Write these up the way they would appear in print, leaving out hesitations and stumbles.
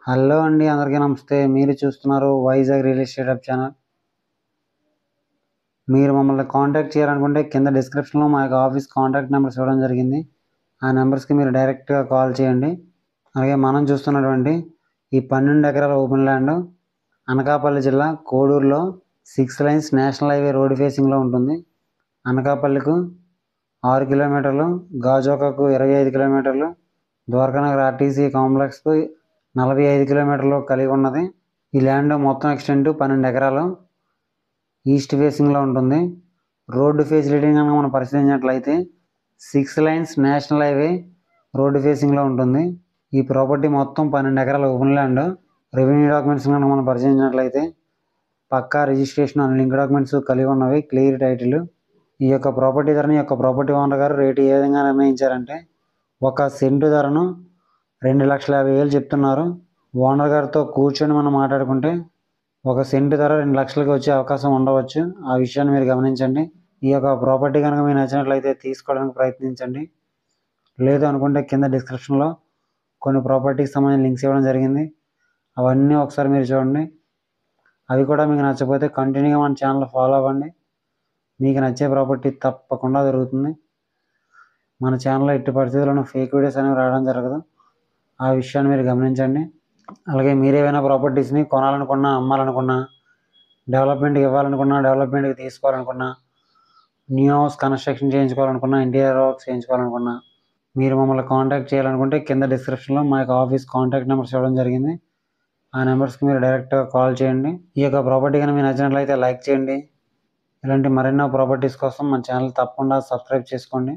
Hello అండి, అందరికీ నమస్తే. మీరు చూస్తున్నారు Vizag real estate hub channel. మీరు మమ్మల్ని కాంటాక్ట్ చేయాలనుకుంటే కింద డిస్క్రిప్షన్లో మా యొక్క ఆఫీస్ కాంటాక్ట్ నెంబర్స్ ఇవ్వడం జరిగింది. ఆ నెంబర్స్కి మీరు డైరెక్ట్గా కాల్ చేయండి. అలాగే మనం చూస్తున్నటువంటి ఈ 12 ఎకరాల ఓపెన్ ల్యాండ్ అనకాపల్లి జిల్లా కోడూరులో 6 లైన్స్ నేషనల్ హైవే రోడ్ ఫేసింగ్లో ఉంటుంది. అనకాపల్లికు 6 కిలోమీటర్లు, గాజోకకు 25 కిలోమీటర్లు, ద్వారకానగర్ ఆర్టీసీ కాంప్లెక్స్కు 45 కిలోమీటర్లు కలిగి ఉన్నది. ఈ ల్యాండ్ మొత్తం ఎక్స్టెంట్ 12 ఎకరాలు ఈస్ట్ ఫేసింగ్లో ఉంటుంది. రోడ్డు ఫెసిలిటీ కనుక మనం పరిశీలించినట్లయితే 6 లైన్స్ నేషనల్ హైవే రోడ్డు ఫేసింగ్లో ఉంటుంది. ఈ ప్రాపర్టీ మొత్తం 12 ఎకరాల ఓపెన్ ల్యాండ్. రెవెన్యూ డాక్యుమెంట్స్ కనుక మనం పరిశీలించినట్లయితే పక్కా రిజిస్ట్రేషన్ అన్ని లింక్ డాక్యుమెంట్స్ కలిగి ఉన్నవి, క్లియర్ టైటిల్. ఈ యొక్క ప్రాపర్టీ ధరని ఈ యొక్క ప్రాపర్టీ ఓనర్ గారు రేటు ఏ విధంగా నిర్ణయించారంటే 1 సెంటు ధరను 2,50,000 చెప్తున్నారు. ఓనర్ గారితో కూర్చొని మనం మాట్లాడుకుంటే 1 సెంటు ధర 2 లక్షలకి వచ్చే అవకాశం ఉండవచ్చు. ఆ విషయాన్ని మీరు గమనించండి. ఈ యొక్క ప్రాపర్టీ కనుక మీకు నచ్చినట్లయితే తీసుకోవడానికి ప్రయత్నించండి. లేదు అనుకుంటే కింద డిస్క్రిప్షన్లో కొన్ని ప్రాపర్టీకి సంబంధించిన లింక్స్ ఇవ్వడం జరిగింది. అవన్నీ ఒకసారి మీరు చూడండి. అవి కూడా మీకు నచ్చకపోతే కంటిన్యూగా మన ఛానల్ ఫాలో అవ్వండి. మీకు నచ్చే ప్రాపర్టీ తప్పకుండా దొరుకుతుంది. మన ఛానల్లో ఎట్టి పరిస్థితుల్లోనూ ఫేక్ వీడియోస్ అనేవి రావడం జరగదు. ఆ విషయాన్ని మీరు గమనించండి. అలాగే మీరేమైనా ప్రాపర్టీస్ని కొనాలనుకున్నా, అమ్మాలనుకున్నా, డెవలప్మెంట్కి ఇవ్వాలనుకున్నా, డెవలప్మెంట్కి తీసుకోవాలనుకున్నా, న్యూ హౌస్ కన్స్ట్రక్షన్ చేయించుకోవాలనుకున్నా, ఇంటీరియర్ వర్క్స్ చేయించుకోవాలనుకున్నా, మీరు మమ్మల్ని కాంటాక్ట్ చేయాలనుకుంటే కింద డిస్క్రిప్షన్లో మా యొక్క ఆఫీస్ కాంటాక్ట్ నెంబర్స్ ఇవ్వడం జరిగింది. ఆ నెంబర్స్కి మీరు డైరెక్ట్గా కాల్ చేయండి. ఈ యొక్క ప్రాపర్టీ కనుక మీకు నచ్చినట్లయితే లైక్ చేయండి. ఇలాంటి మరెన్నో ప్రాపర్టీస్ కోసం మన ఛానల్ తప్పకుండా సబ్స్క్రైబ్ చేసుకోండి.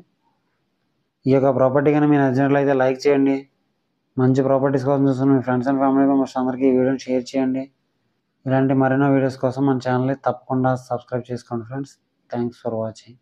ఈ యొక్క ప్రాపర్టీ కనుక మీకు నచ్చినట్లయితే లైక్ చేయండి. మంచి ప్రాపర్టీస్ కోసం చూస్తున్న మీ ఫ్రెండ్స్ అండ్ ఫ్యామిలీ మెంబర్స్ అందరికీ ఈ వీడియోని షేర్ చేయండి. ఇలాంటి మరెన్నో వీడియోస్ కోసం మన ఛానల్ని తప్పకుండా సబ్స్క్రైబ్ చేసుకోండి ఫ్రెండ్స్. Thanks for watching.